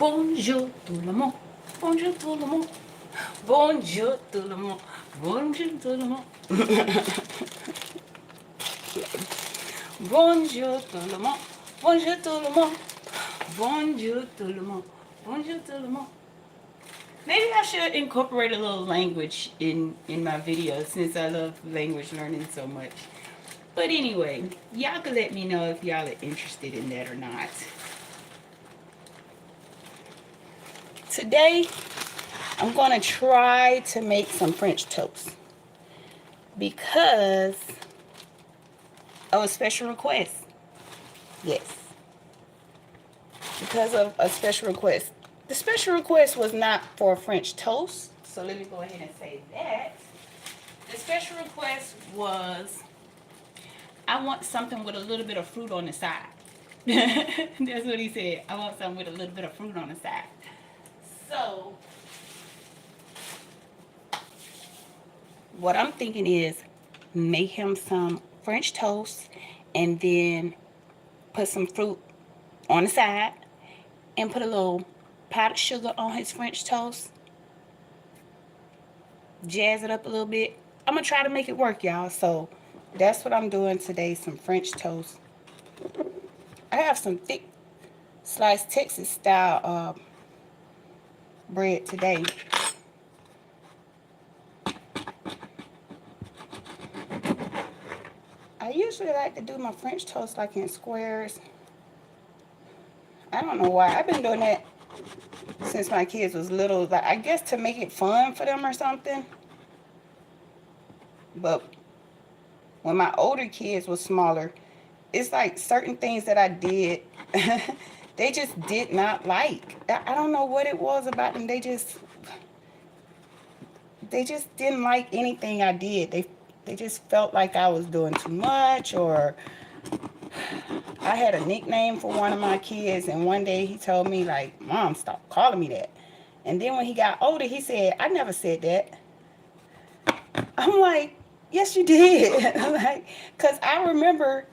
Bonjour tout le monde. Bonjour tout le monde. Bonjour tout le monde. Bonjour tout le monde. Bonjour tout le monde. Bonjour tout le monde. Bonjour tout le monde. Bonjour tout le monde. Maybe I should incorporate a little language in my videos since I love language learning so much. But anyway, y'all can let me know if y'all are interested in that or not. Today, I'm going to try to make some French toast because of a special request. Yes. Because of a special request. The special request was not for French toast, so let me go ahead and say that. The special request was, I want something with a little bit of fruit on the side. That's what he said. I want something with a little bit of fruit on the side. So, what I'm thinking is make him some French toast and then put some fruit on the side and put a little powdered sugar on his French toast. Jazz it up a little bit. I'm going to try to make it work, y'all. So that's what I'm doing today, some French toast. I have some thick sliced Texas style bread today. I usually like to do my French toast like in squares. I don't know why. I've been doing that since my kids was little. Like, I guess to make it fun for them or something. But when my older kids were smaller, it's like certain things that I did, they just did not like. I don't know what it was about them. They just didn't like anything I did. They just felt like I was doing too much, or I had a nickname for one of my kids, and one day he told me, like, Mom, stop calling me that. And then when he got older, he said, I never said that. I'm like, yes, you did. Like, because I remember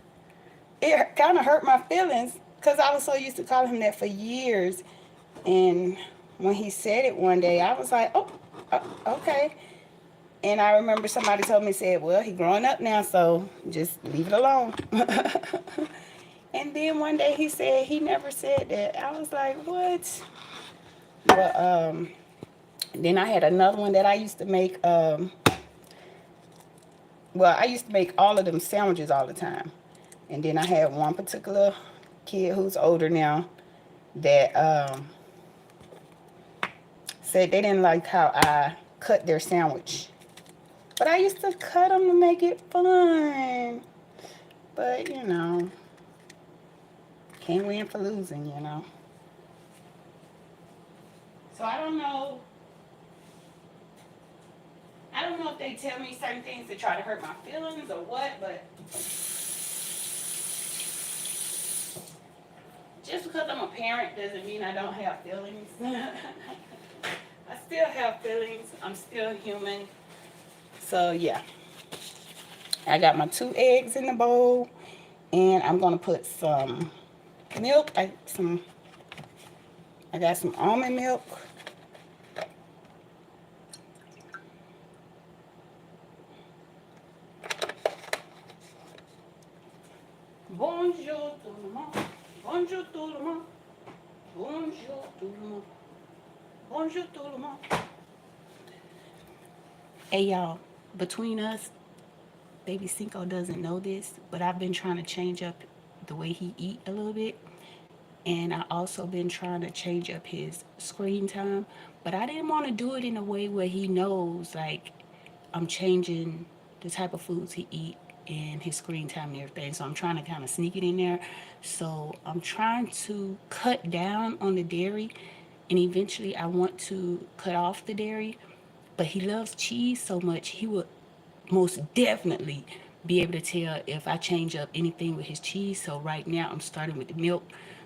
it kind of hurt my feelings because I was so used to calling him that for years. And when he said it one day, I was like, oh, okay. And I remember somebody told me, said, well, he's growing up now, so just leave it alone. And then one day he said he never said that. I was like, what? But then I had another one that I used to make. Well, I used to make all of them sandwiches all the time. And then I had one particular kid who's older now that said they didn't like how I cut their sandwich. But I used to cut them to make it fun. But, you know, can't win for losing, you know. So I don't know. I don't know if they tell me certain things to try to hurt my feelings or what, but just because I'm a parent doesn't mean I don't have feelings. I still have feelings. I'm still human. So, yeah. I got my 2 eggs in the bowl, and I'm going to put some milk. I got some almond milk. Bonjour tout le monde. Bonjour tout le monde. Bonjour tout le monde. Bonjour tout le monde. Hey y'all, between us, baby Cinco doesn't know this, but I've been trying to change up the way he eat a little bit. And I also been trying to change up his screen time. But I didn't want to do it in a way where he knows, like, I'm changing the type of foods he eat and his screen time and everything. So I'm trying to kind of sneak it in there. So I'm trying to cut down on the dairy. And eventually I want to cut off the dairy. But he loves cheese so much, he would most definitely be able to tell if I change up anything with his cheese. So right now I'm starting with the milk.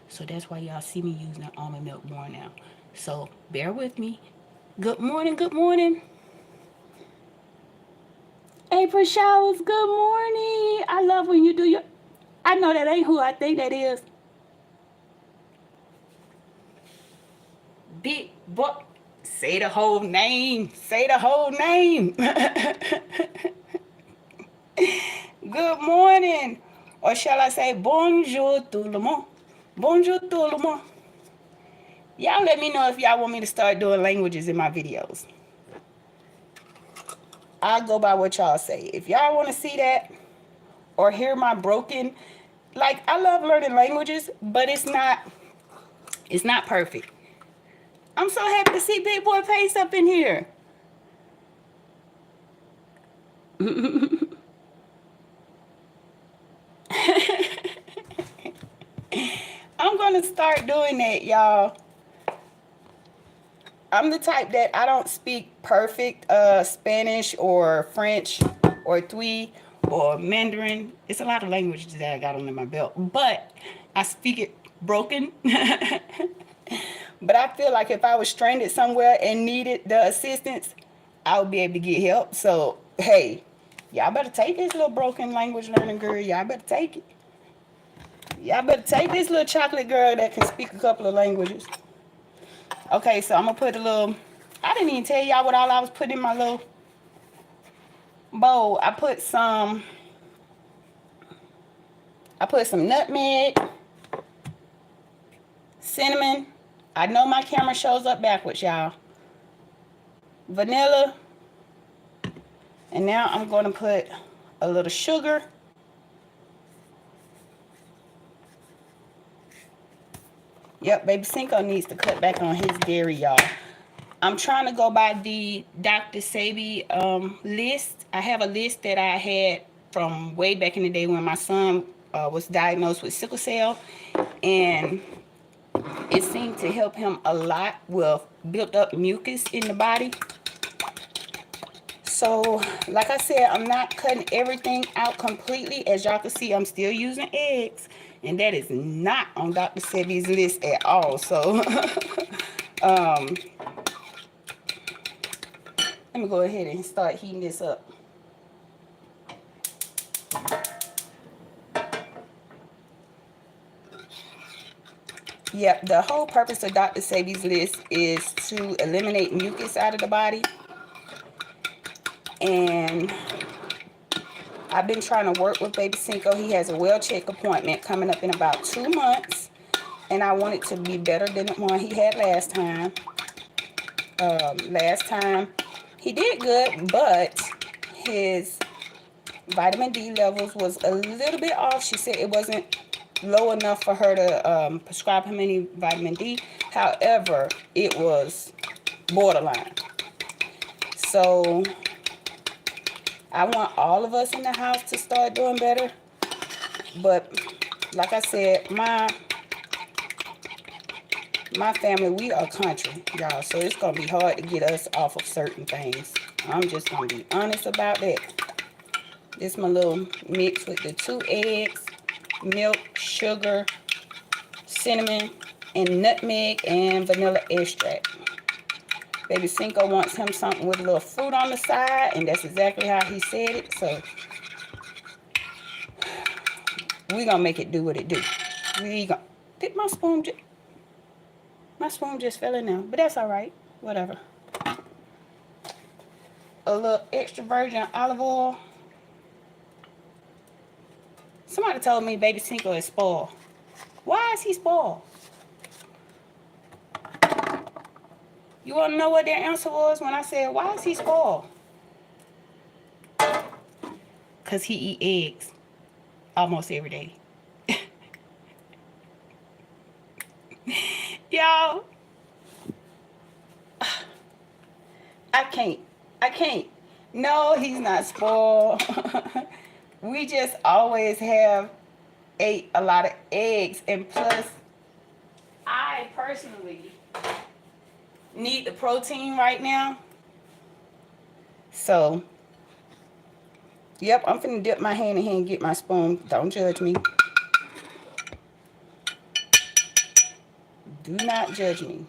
So that's why y'all see me using the almond milk more now. So bear with me. Good morning, good morning. April Showers, good morning. I love when you do your... I know that ain't who I think that is. Big boy. Say the whole name. Say the whole name. Good morning. Or shall I say bonjour tout le monde? Bonjour tout le monde. Y'all let me know if y'all want me to start doing languages in my videos. I'll go by what y'all say. If y'all want to see that or hear my broken, like, I love learning languages, but it's not perfect. I'm so happy to see Big Boy Pace up in here. I'm going to start doing that, y'all. I'm the type that I don't speak perfect Spanish or French or Twi or Mandarin. It's a lot of languages that I got under my belt, but I speak it broken. But I feel like if I was stranded somewhere and needed the assistance, I would be able to get help. So, hey, y'all better take this little broken language learning girl. Y'all better take it. Y'all better take this little chocolate girl that can speak a couple of languages. Okay, so I'm going to put a little... I didn't even tell y'all what all I was putting in my little bowl. I put some nutmeg, cinnamon. I know my camera shows up backwards, y'all. Vanilla. And now I'm going to put a little sugar. Yep, baby Cinco needs to cut back on his dairy, y'all. I'm trying to go by the Dr. Sebi list. I have a list that I had from way back in the day when my son was diagnosed with sickle cell. And it seemed to help him a lot with built up mucus in the body. So, like I said, I'm not cutting everything out completely. As y'all can see, I'm still using eggs. And that is not on Dr. Sebi's list at all. So, let me go ahead and start heating this up. Yep, the whole purpose of Dr. Sebi's list is to eliminate mucus out of the body. And I've been trying to work with baby Cinco. He has a well check appointment coming up in about 2 months. And I want it to be better than the one he had last time. Last time he did good, but his vitamin D levels was a little bit off. She said it wasn't low enough for her to prescribe him any vitamin D. However, it was borderline. So I want all of us in the house to start doing better. But like I said, my family, we are country, y'all. So it's going to be hard to get us off of certain things. I'm just going to be honest about that. This is my little mix with the 2 eggs, milk, sugar, cinnamon, and nutmeg and vanilla extract. Baby Cinco wants him something with a little fruit on the side, and that's exactly how he said it. So we're going to make it do what it do. Did my spoon just fell in there, but that's all right. Whatever. A little extra virgin olive oil. Somebody told me baby Cinco is spoiled. Why is he spoiled? You want to know what their answer was when I said, why is he spoiled? Because he eat eggs almost every day. Y'all, I can't. No, he's not spoiled. We just always have ate a lot of eggs. And plus, I personally need the protein right now. So, yep, I'm finna dip my hand in here and get my spoon. Don't judge me. Do not judge me.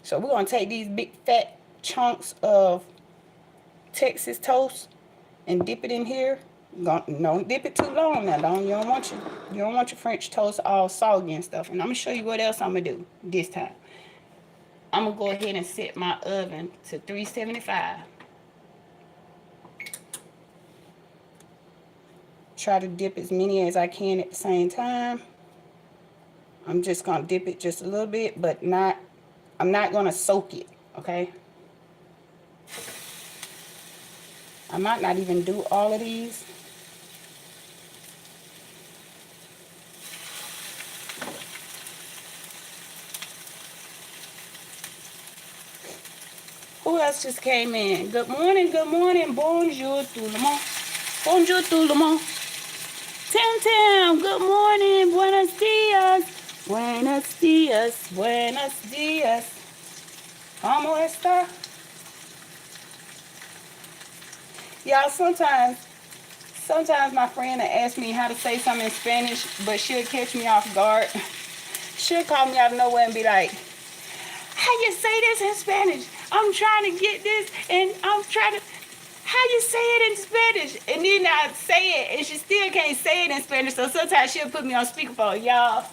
So we're going to take these big fat chunks of Texas toast and dip it in here. Don't dip it too long now. You don't want your French toast all soggy and stuff. And I'm gonna show you what else I'm gonna do this time. I'm gonna go ahead and set my oven to 375. Try to dip as many as I can at the same time. I'm just gonna dip it just a little bit, but not, I'm not gonna soak it, okay? I might not even do all of these. Who else just came in? Good morning, good morning. Bonjour tout le monde. Bonjour tout le monde. Tim Tim, good morning. Buenos dias. Buenos dias. Buenos dias. ¿Cómo está? Y'all, sometimes my friend will ask me how to say something in Spanish, but she'll catch me off guard. She'll call me out of nowhere and be like, how you say this in Spanish? I'm trying to get this, and I'm trying to, how you say it in Spanish? And then I say it, and she still can't say it in Spanish, so sometimes she'll put me on speakerphone. Y'all,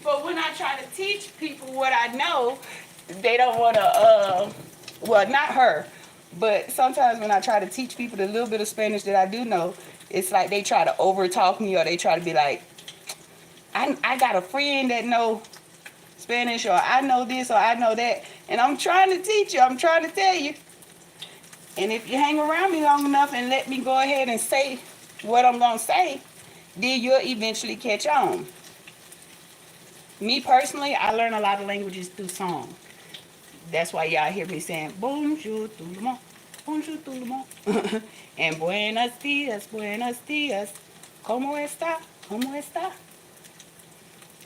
but when I try to teach people what I know, they don't want to, well, not her, but sometimes when I try to teach people the little bit of Spanish that I do know, it's like they try to over talk me, or they try to be like, I got a friend that know Spanish, or I know this, or I know that, and I'm trying to teach you, I'm trying to tell you. And if you hang around me long enough and let me go ahead and say what I'm going to say, then you'll eventually catch on. Me personally, I learn a lot of languages through song. That's why y'all hear me saying, bonjour tout le monde, bonjour tout le monde, and buenos dias, ¿cómo está, cómo está?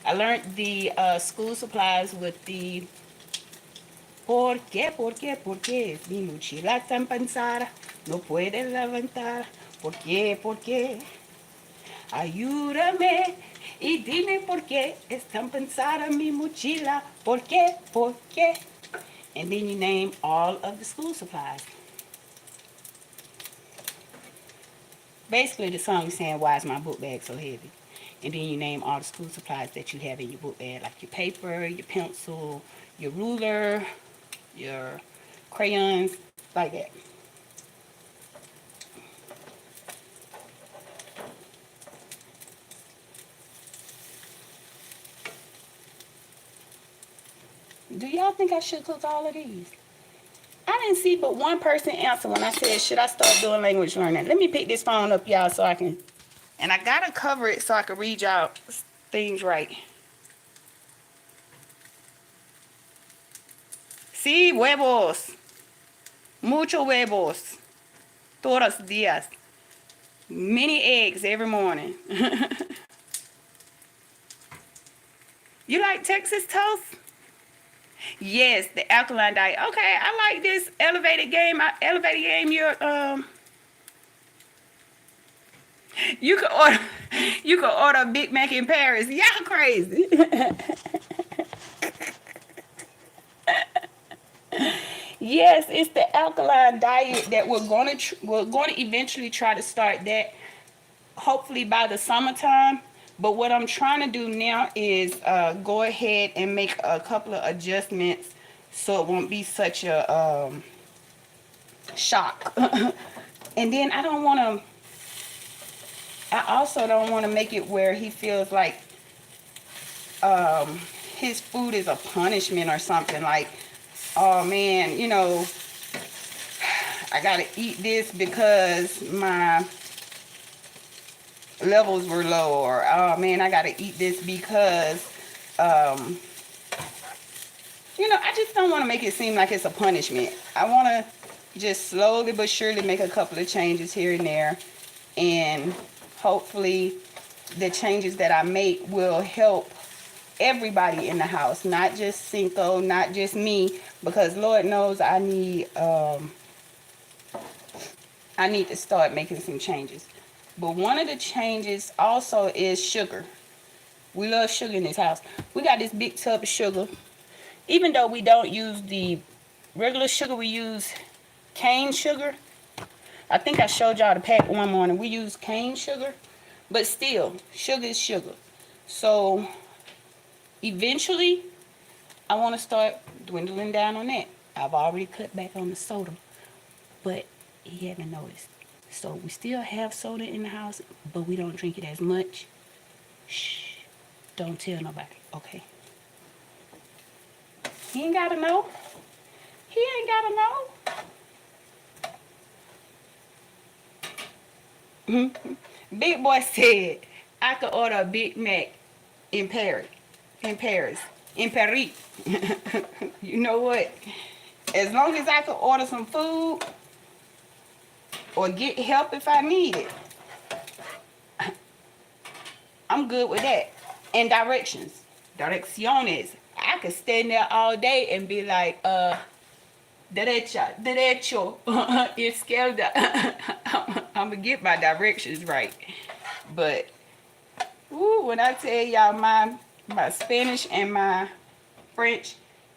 I learned the school supplies with the ¿por qué? Mi mochila tan pesada, no puede levantar. ¿Por qué? Ayúdame y dime por qué es tan pesada mi mochila. ¿Por qué? And then you name all of the school supplies. Basically, the song is saying, why is my book bag so heavy? And then you name all the school supplies that you have in your book bag, like your paper, your pencil, your ruler, your crayons, like that. Do y'all think I should cook all of these? I didn't see but one person answer when I said, should I start doing language learning? Let me pick this phone up, y'all, so I can, and I gotta cover it so I can read y'all things right. Sí, huevos. Mucho huevos. Todos los días. Many eggs every morning. You like Texas toast? Yes, the alkaline diet. Okay, I like this elevated game. You could order a Big Mac in Paris. Y'all crazy. Yes, it's the alkaline diet that we're going to eventually try to start that, hopefully by the summertime. But what I'm trying to do now is go ahead and make a couple of adjustments so it won't be such a shock. And then I also don't want to make it where he feels like his food is a punishment or something, like, oh man, I gotta eat this because my levels were low, or oh man, I gotta eat this because I just don't want to make it seem like it's a punishment. I want to just slowly but surely make a couple of changes here and there, and hopefully the changes that I make will help everybody in the house, not just Cinco, not just me, because Lord knows I need to start making some changes. But one of the changes also is sugar. We love sugar in this house. We got this big tub of sugar. Even though we don't use the regular sugar, we use cane sugar. I think I showed y'all the pack one morning. We use cane sugar, but still, sugar is sugar. So eventually, I want to start dwindling down on that. I've already cut back on the soda, but he haven't noticed. So we still have soda in the house, but we don't drink it as much. Shh, don't tell nobody, okay? He ain't gotta know. He ain't gotta know. Big boy said I could order a Big Mac in Paris. In Paris. In Paris. You know what? As long as I could order some food or get help if I need it, I'm good with that. And directions. Direcciones. I could stand there all day and be like, derecha, derecho, izquierda. I'm gonna get my directions right. But, ooh, when I tell y'all my Spanish and my French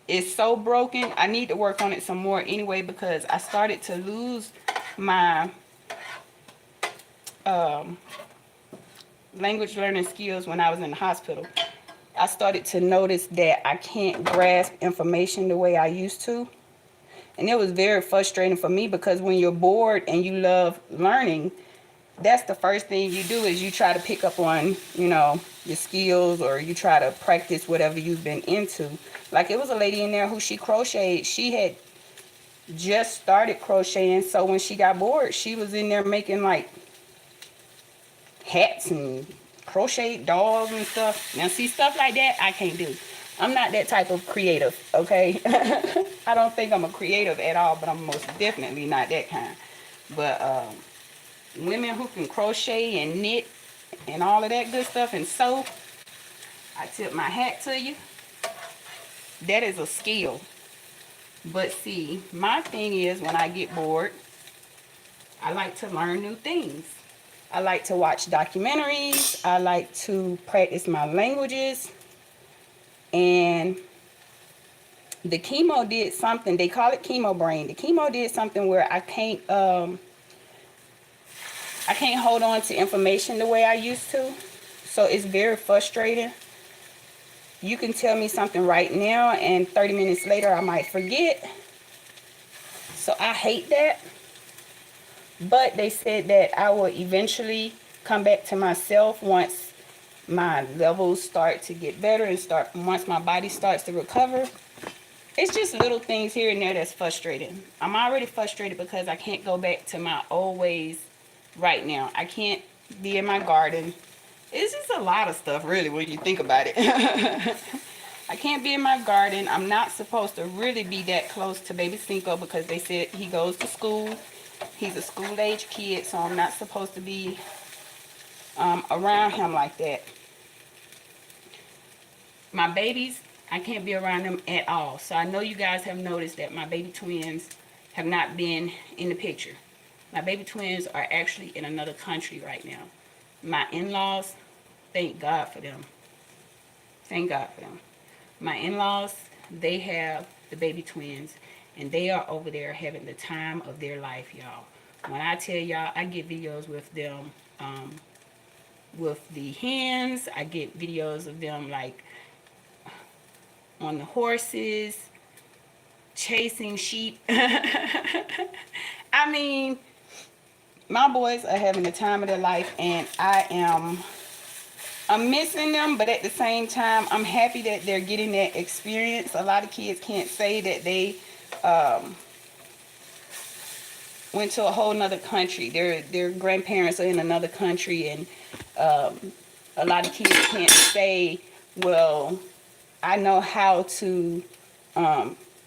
is so broken, I need to work on it some more anyway, because I started to lose my language learning skills when I was in the hospital. I started to notice that I can't grasp information the way I used to. And it was very frustrating for me, because when you're bored and you love learning, that's the first thing you do is you try to pick up on, you know, your skills, or you try to practice whatever you've been into. Like, it was a lady in there who she crocheted. She had just started crocheting, so when she got bored, she was in there making like hats and crochet dolls and stuff. Now, see, stuff like that I can't do. I'm not that type of creative, okay? I don't think I'm a creative at all, but I'm most definitely not that kind. But women who can crochet and knit and all of that good stuff and sew, I tip my hat to you. That is a skill. But see, my thing is, when I get bored, I like to learn new things. I like to watch documentaries. I like to practice my languages. And the chemo did something. They call it chemo brain. The chemo did something where I can't hold on to information the way I used to. So it's very frustrating. You can tell me something right now, and 30 minutes later I might forget. So I hate that. But they said that I will eventually come back to myself once my levels start to get better and once my body starts to recover. It's just little things here and there that's frustrating. I'm already frustrated because I can't go back to my old ways right now. I can't be in my garden. It's just a lot of stuff, really, when you think about it. I can't be in my garden. I'm not supposed to really be that close to baby Cinco, because they said he goes to school. He's a school-age kid, so I'm not supposed to be around him like that. My babies, I can't be around them at all. So I know you guys have noticed that my baby twins have not been in the picture. My baby twins are actually in another country right now. My in-laws, thank God for them. Thank God for them. My in-laws, they have the baby twins, and they are over there having the time of their life, y'all. When I tell y'all, I get videos with them, with the hens. I get videos of them, like, on the horses, chasing sheep. I mean, my boys are having the time of their life, and I'm missing them, but at the same time, I'm happy that they're getting that experience. A lot of kids can't say that they went to a whole nother country. Their grandparents are in another country, and a lot of kids can't say, well, I know how to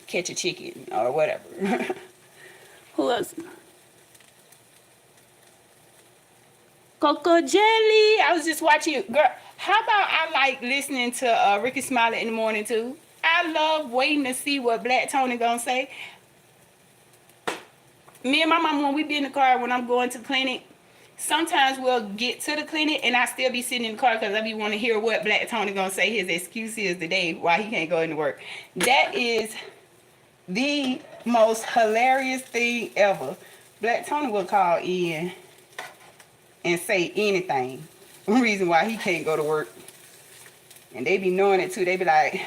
catch a chicken or whatever. Who else? Coco Jelly. I was just watching you. Girl, how about I like listening to Ricky Smiley in the morning too? I love waiting to see what Black Tony gonna say. Me and my mom, when we be in the car, when I'm going to the clinic, sometimes we'll get to the clinic and I still be sitting in the car because I be want to hear what Black Tony gonna say his excuse is today why he can't go into work. That is the Most hilarious thing ever. Black Tony will call in and say anything. Reason why he can't go to work. And they be knowing it too. They be like,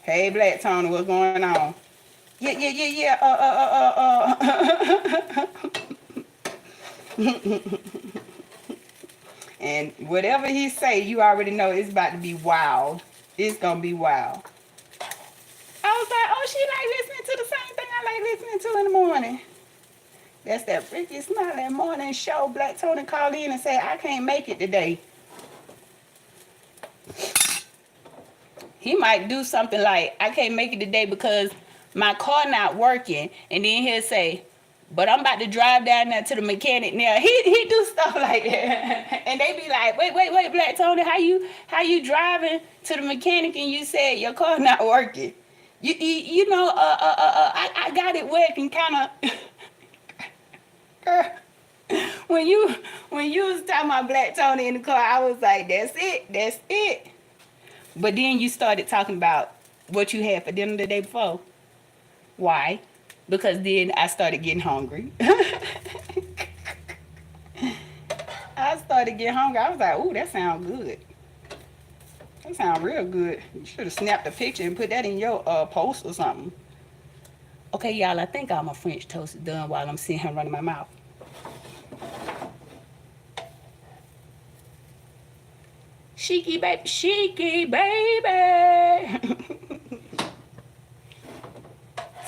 hey, Black Tony, what's going on? Yeah. And whatever he say, you already know it's about to be wild. It's gonna be wild. I was like, oh, she like listening to the same thing I like listening to in the morning. That's that freaky smiling morning show. Black Tony called in and said, I can't make it today. He might do something like, I can't make it today because my car not working. And then he'll say, but I'm about to drive down there to the mechanic now. He do stuff like that. And they be like, wait, Black Tony, how you driving to the mechanic and you said your car not working? You know, I got it working kind of. When you was talking about Black Tony in the car, I was like, that's it. But then you started talking about what you had for dinner the day before. Why? Because then I started getting hungry. I started getting hungry. I was like, ooh, that sounds good. That sounds real good. You should have snapped a picture and put that in your post or something. Okay, y'all, I think all my French toast is done while I'm sitting here running my mouth. Cheeky baby.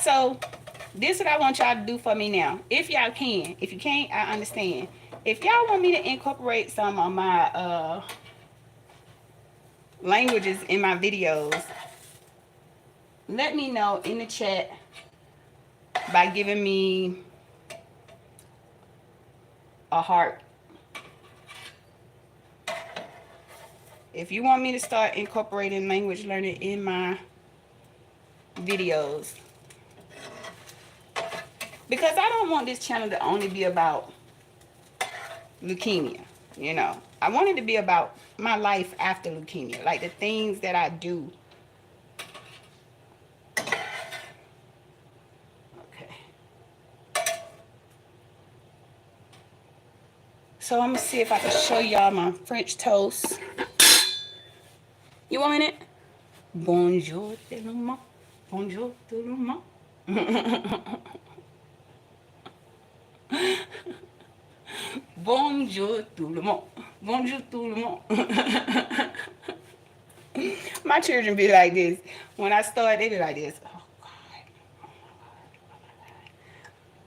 So, this is what I want y'all to do for me now. If y'all can. If you can't, I understand. If y'all want me to incorporate some of my languages in my videos, let me know in the chat by giving me a heart. If you want me to start incorporating language learning in my videos, because I don't want this channel to only be about leukemia, you know. I want it to be about my life after leukemia, like the things that I do. Okay. So I'm gonna see if I can show y'all my French toast. You want it? Bonjour tout le monde. Bonjour tout le monde. Bonjour tout le monde. Bonjour tout le monde. My children be like this. When I start, they be like this. Oh, God.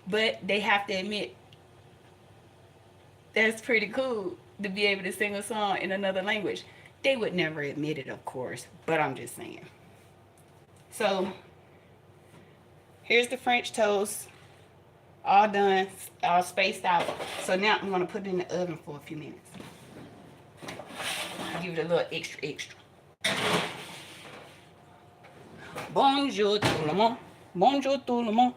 But they have to admit, that's pretty cool to be able to sing a song in another language. They would never admit it, of course, but I'm just saying. So, here's the French toast. All done, all spaced out. So now I'm going to put it in the oven for a few minutes. Give it a little extra. Bonjour tout le monde. Bonjour tout le monde.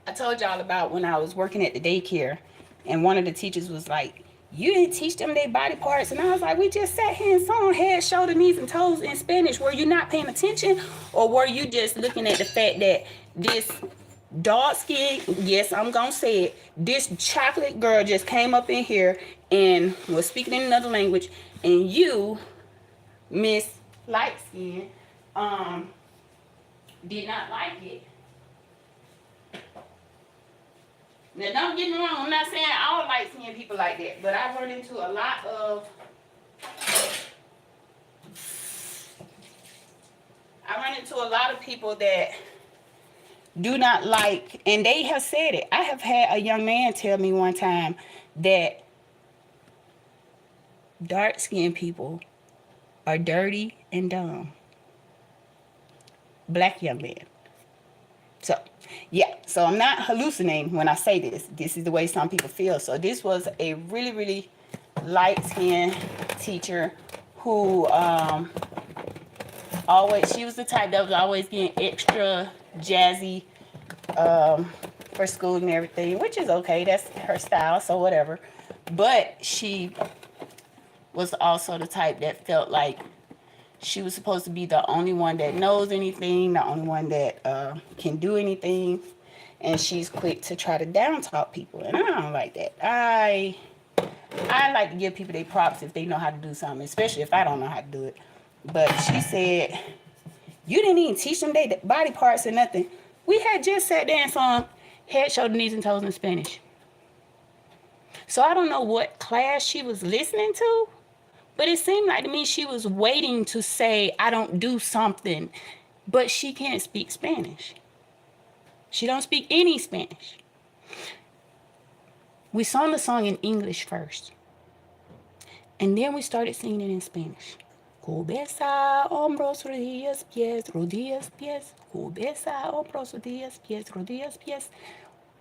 I told y'all about when I was working at the daycare and one of the teachers was like, you didn't teach them their body parts. And I was like, we just sat here and saw head, shoulder, knees, and toes in Spanish. Were you not paying attention? Or were you just looking at the fact that this dark skin, yes, I'm going to say it, this chocolate girl just came up in here and was speaking in another language, and you, Miss Light Skin, did not like it. Now, don't get me wrong, I'm not saying all light-skinned people like that, but I run into a lot of people that do not like, and they have said it. I have had a young man tell me one time that dark-skinned people are dirty and dumb. Black young man. So, yeah, so I'm not hallucinating when I say this. This is the way some people feel. So this was a really, really light-skinned teacher who she was the type that was always getting extra jazzy for school and everything, which is okay. That's her style, so whatever. But she was also the type that felt like she was supposed to be the only one that knows anything, the only one that can do anything, and she's quick to try to down talk people, and I don't like that. I like to give people their props if they know how to do something, especially if I don't know how to do it. But she said, you didn't even teach them their body parts or nothing. We had just sat there and sung head, shoulder, knees, and toes in Spanish. So I don't know what class she was listening to, but it seemed like to me she was waiting to say, I don't do something. But she can't speak Spanish. She don't speak any Spanish. We sung the song in English first. And then we started singing it in Spanish. Cabeza, hombros, rodillas, pies, rodillas, pies. Cabeza, hombros, rodillas, pies, rodillas, pies.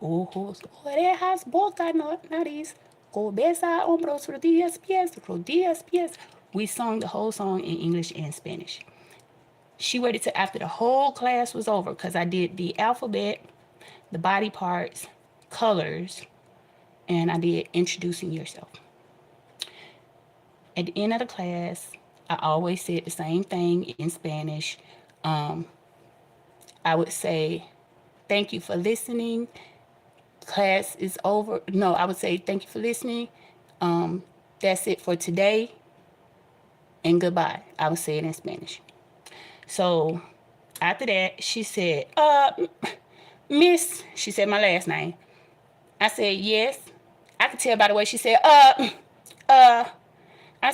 Ojos, orejas, boca, nariz. Cabeza, hombros, rodillas, pies, rodillas, pies. We sung the whole song in English and Spanish. She waited till after the whole class was over because I did the alphabet, the body parts, colors, and I did introducing yourself. At the end of the class, I always said the same thing in Spanish. I would say, thank you for listening. Class is over. No, I would say, thank you for listening. That's it for today. And goodbye. I would say it in Spanish. So after that, she said, Miss, she said my last name. I said, yes. I could tell by the way she said, I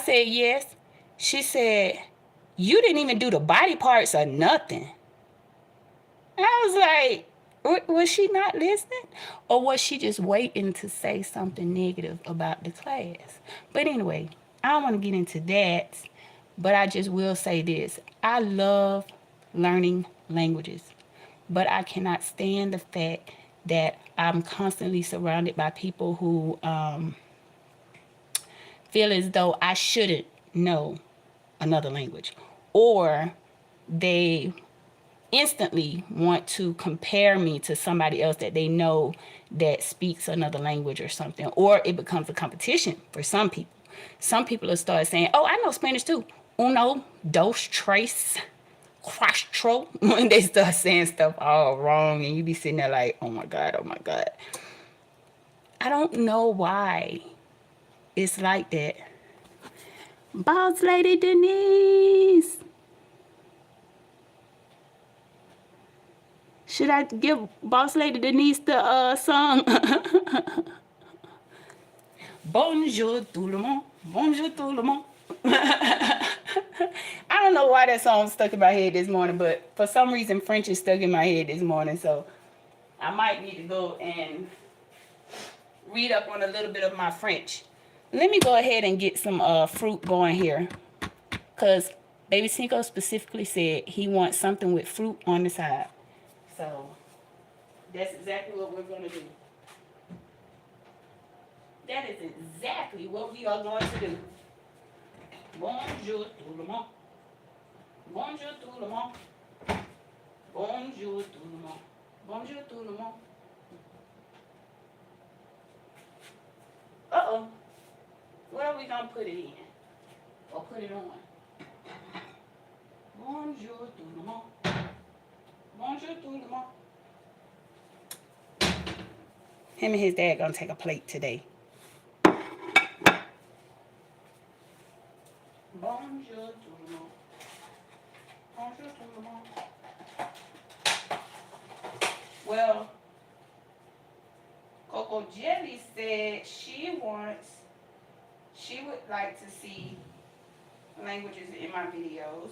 said, yes. She said, you didn't even do the body parts or nothing. I was like, was she not listening? Or was she just waiting to say something negative about the class? But anyway, I don't want to get into that, but I just will say this. I love learning languages, but I cannot stand the fact that I'm constantly surrounded by people who feel as though I shouldn't know another language, or they instantly want to compare me to somebody else that they know that speaks another language or something, or it becomes a competition for some people. Some people will start saying, oh, I know Spanish too. Uno, dos, tres, cuatro. When they start saying stuff all wrong and you be sitting there like, oh my God, oh my God. I don't know why it's like that. Boss Lady Denise. Should I give Boss Lady Denise the song? Bonjour tout le monde. Bonjour tout le monde. I don't know why that song stuck in my head this morning, but for some reason French is stuck in my head this morning, so I might need to go and read up on a little bit of my French. Let me go ahead and get some fruit going here, because Baby Cinco specifically said he wants something with fruit on the side. So that's exactly what we're going to do. That is exactly what we are going to do. Bonjour tout le monde. Bonjour tout le monde. Bonjour tout le monde. Bonjour tout le monde. Uh-oh. Where are we going to put it in? Or put it on? Bonjour tout le monde. Bonjour tout le monde. Him and his dad going to take a plate today. Bonjour tout le monde. Bonjour tout le monde. Well, Coco Jelly said she would like to see languages in my videos.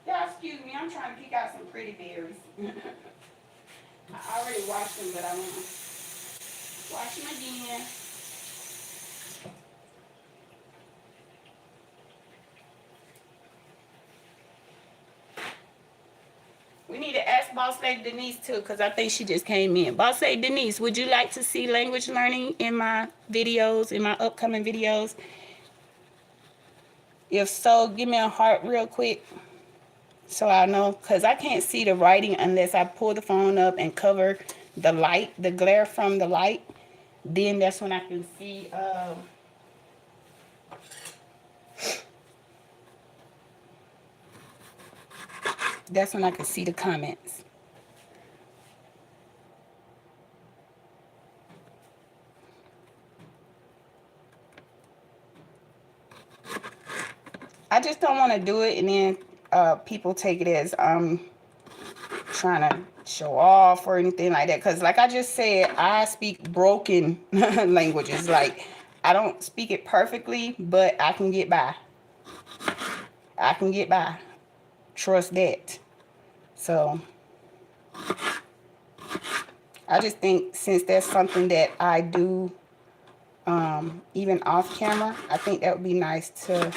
Y'all excuse me, I'm trying to pick out some pretty berries. I already washed them, but I want to wash them again. We need to ask Boss Lady Denise too, because I think she just came in. Boss Lady Denise, would you like to see language learning in my videos, in my upcoming videos? If so, give me a heart real quick so I know, because I can't see the writing unless I pull the phone up and cover the light, the glare from the light, then that's when I can see, that's when I can see the comments. I just don't want to do it and then people take it as trying to show off or anything like that. Because like I just said, I speak broken languages. Like, I don't speak it perfectly, but I can get by. I can get by. Trust that. So I just think since that's something that I do even off camera, I think that would be nice to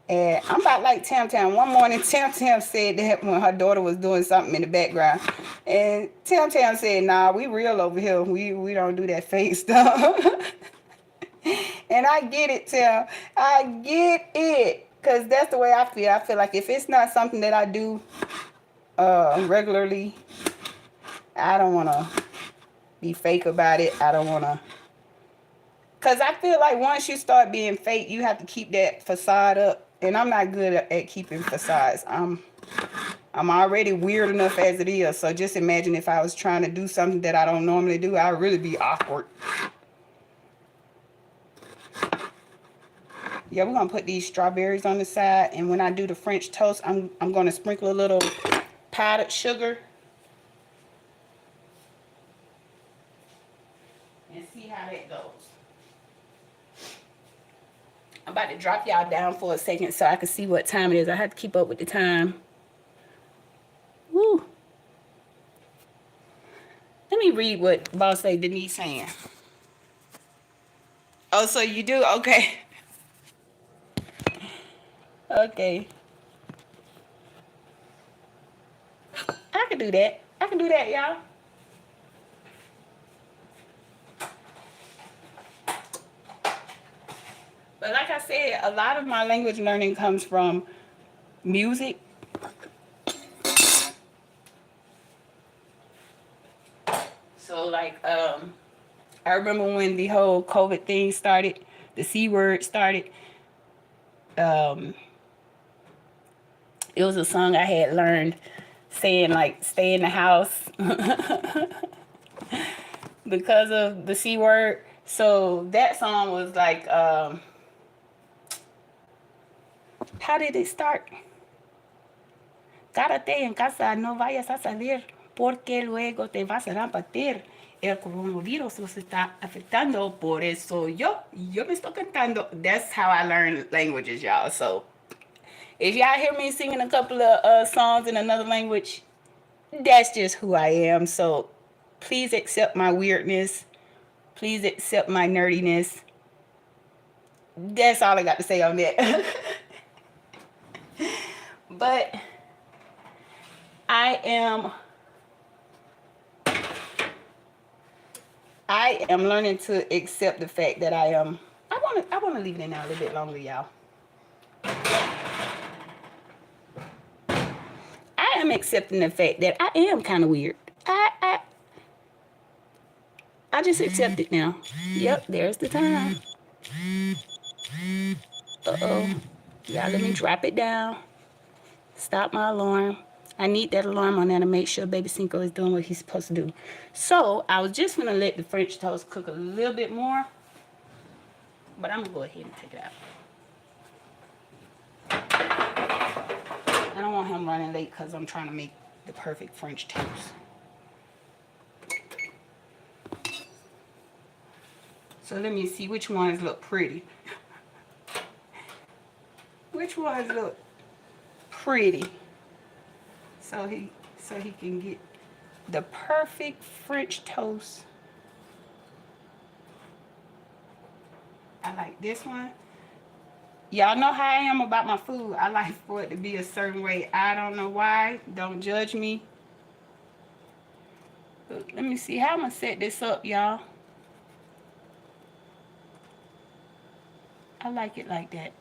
add. I'm about like Tam Tam. One morning Tam Tam said that when her daughter was doing something in the background. And Tam Tam said, nah, we real over here. We don't do that fake stuff. And I get it, Tam. I get it. Because that's the way I feel. I feel like if it's not something that I do regularly, I don't want to be fake about it. I don't want to. Because I feel like once you start being fake, you have to keep that facade up. And I'm not good at keeping facades. I'm already weird enough as it is. So just imagine if I was trying to do something that I don't normally do, I'd really be awkward. Yeah, we're gonna put these strawberries on the side, and when I do the French toast, I'm gonna sprinkle a little powdered sugar and see how that goes. I'm about to drop y'all down for a second so I can see what time it is. I have to keep up with the time. Woo. Let me read what Boss Lady Denise saying. Oh, so you do? Okay. Okay. I can do that. I can do that, y'all. But like I said, a lot of my language learning comes from music. So like I remember when the whole COVID thing started, the C word started. It was a song I had learned saying like stay in the house because of the C word. So that song was like how did it start? Quédate en casa, no vayas a salir, porque luego te vas a repetir. El coronavirus nos está afectando, por eso yo me estoy cantando. That's how I learn languages, y'all. So if y'all hear me singing a couple of songs in another language, that's just who I am. So please accept my weirdness. Please accept my nerdiness. That's all I got to say on that. But I am learning to accept the fact that I want to leave it in there a little bit longer, y'all. I am accepting the fact that I am kind of weird. I just accept it now. Yep, there's the time. Uh-oh. Y'all, let me drop it down. Stop my alarm. I need that alarm on there to make sure Baby Cinco is doing what he's supposed to do. So, I was just going to let the French toast cook a little bit more. But I'm going to go ahead and take it out. I don't want him running late because I'm trying to make the perfect French toast. So let me see which ones look pretty. Which ones look pretty? So he can get the perfect French toast. I like this one. Y'all know how I am about my food. I like for it to be a certain way. I don't know why. Don't judge me. But let me see how I'm going to set this up, y'all. I like it like that.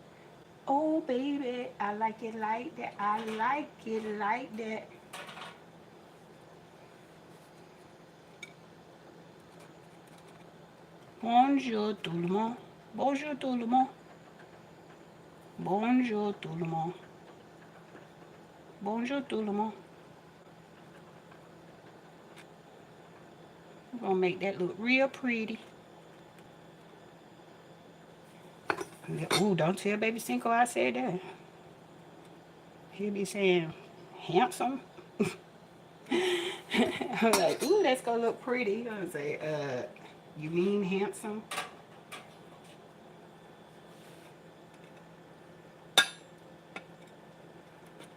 Oh, baby. I like it like that. I like it like that. Bonjour tout le monde. Bonjour tout le monde. Bonjour tout le monde. Bonjour tout le monde. We're gonna make that look real pretty. Ooh, don't tell baby Cinco I said that. He'll be saying handsome. I'm like, ooh, that's gonna look pretty. I'm gonna say, you mean handsome?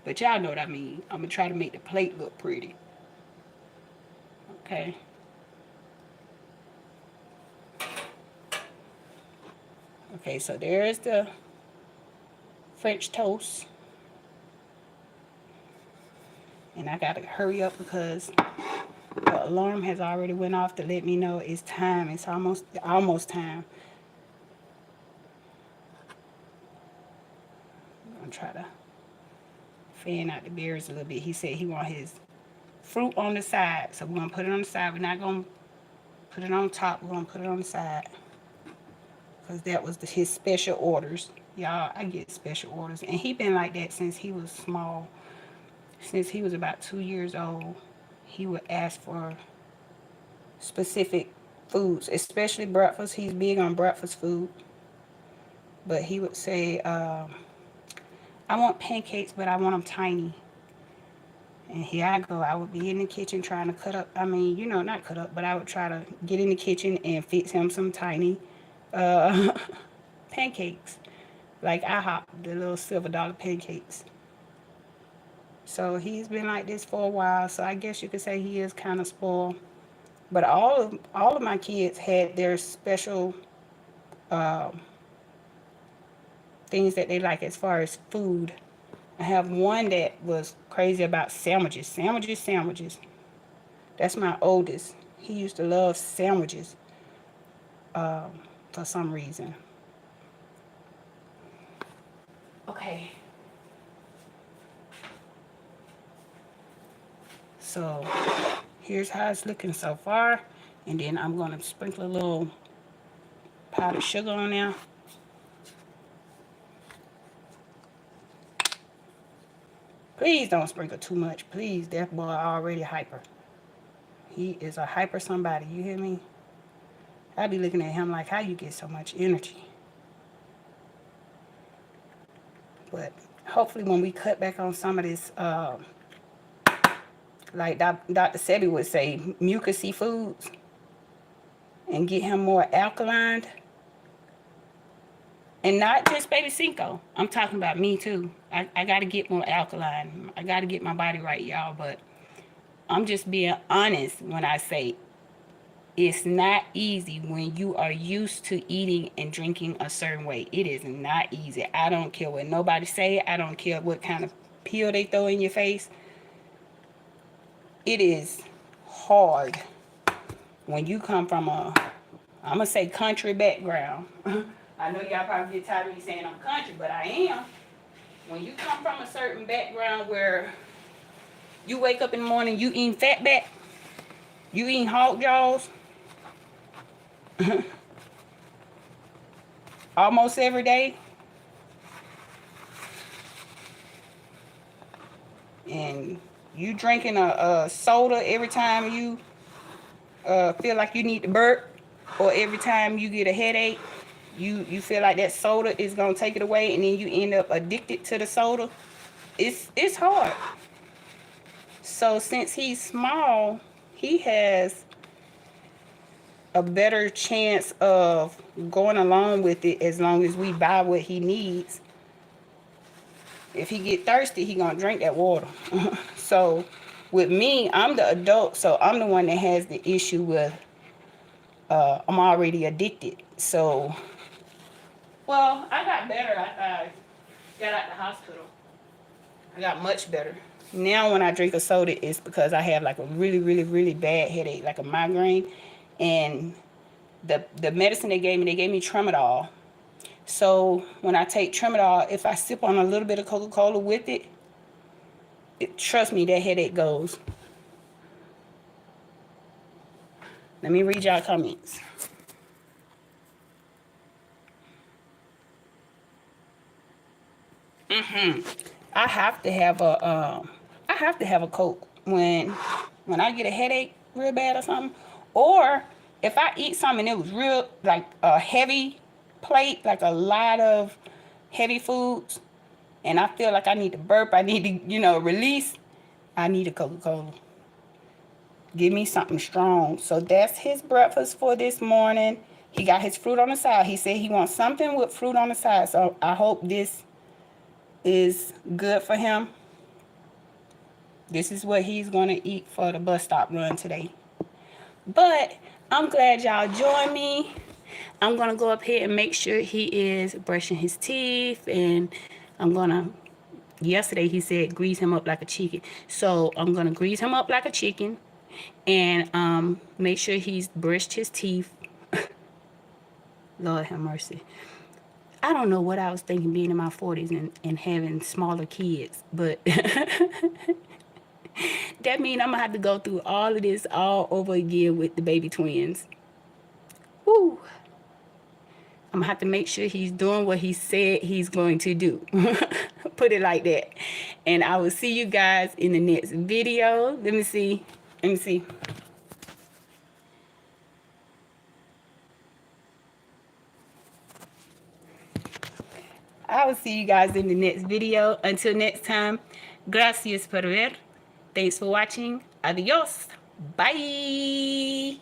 But y'all know what I mean. I'm gonna try to make the plate look pretty. Okay. Okay, so there's the French toast. And I gotta hurry up because the alarm has already went off to let me know it's time. It's almost time. I'm gonna try to fan out the berries a little bit. He said he want his fruit on the side, so we're gonna put it on the side. We're not gonna put it on top. We're gonna put it on the side because that was his special orders. Y'all, I get special orders, and he been like that since he was small. Since he was about 2 years old, he would ask for specific foods, especially breakfast. He's big on breakfast food. But he would say, I want pancakes, but I want them tiny. And here I go. I would be in the kitchen trying to cut up. I mean, you know, not cut up, but I would try to get in the kitchen and fix him some tiny pancakes. Like IHOP, the little silver dollar pancakes. So he's been like this for a while. So I guess you could say he is kind of spoiled. But all of my kids had their special things that they like as far as food. I have one that was crazy about sandwiches. Sandwiches. That's my oldest. He used to love sandwiches for some reason. Okay. So here's how it's looking so far. And then I'm going to sprinkle a little powdered sugar on there. Please don't sprinkle too much. Please, that boy already hyper. He is a hyper somebody. You hear me? I be looking at him like, how you get so much energy? But hopefully when we cut back on some of this, like Dr. Sebi would say, mucousy foods, and get him more alkaline. And not just baby Cinco. I'm talking about me too. I got to get more alkaline. I got to get my body right, y'all. But I'm just being honest when I say it's not easy when you are used to eating and drinking a certain way. It is not easy. I don't care what nobody say. I don't care what kind of pill they throw in your face. It is hard when you come from a, I'm going to say country background. I know y'all probably get tired of me saying I'm country, but I am. When you come from a certain background where you wake up in the morning, you eating fatback, you eating hog jaws, almost every day, and you drinking a soda every time you feel like you need to burp, or every time you get a headache, you feel like that soda is gonna take it away, and then you end up addicted to the soda. It's hard. So since he's small, he has a better chance of going along with it as long as we buy what he needs. If he get thirsty, he gonna drink that water. So with me, I'm the adult, so I'm the one that has the issue with I'm already addicted. So, well, I got better after I got out the hospital. I got much better. Now when I drink a soda, it's because I have like a really, really, really bad headache, like a migraine. And the medicine they gave me Tramadol. So when I take Tramadol, if I sip on a little bit of Coca-Cola with it, trust me, that headache goes. Let me read y'all comments. I have to have a Coke when I get a headache real bad or something, or if I eat something and it was real like a heavy plate, like a lot of heavy foods, and I feel like I need to burp, I need to release, I need a Coca-Cola. Give me something strong. So that's his breakfast for this morning. He got his fruit on the side. He said he wants something with fruit on the side. So I hope this is good for him. This is what he's going to eat for the bus stop run today. But I'm glad y'all joined me. I'm going to go up here and make sure he is brushing his teeth. And I'm going to, yesterday he said grease him up like a chicken. So I'm going to grease him up like a chicken. And make sure he's brushed his teeth. Lord have mercy. I don't know what I was thinking being in my 40s and having smaller kids, but that means I'm going to have to go through all of this all over again with the baby twins. Woo. I'm going to have to make sure he's doing what he said he's going to do. Put it like that. And I will see you guys in the next video. Let me see. I will see you guys in the next video. Until next time, gracias por ver. Thanks for watching. Adios. Bye.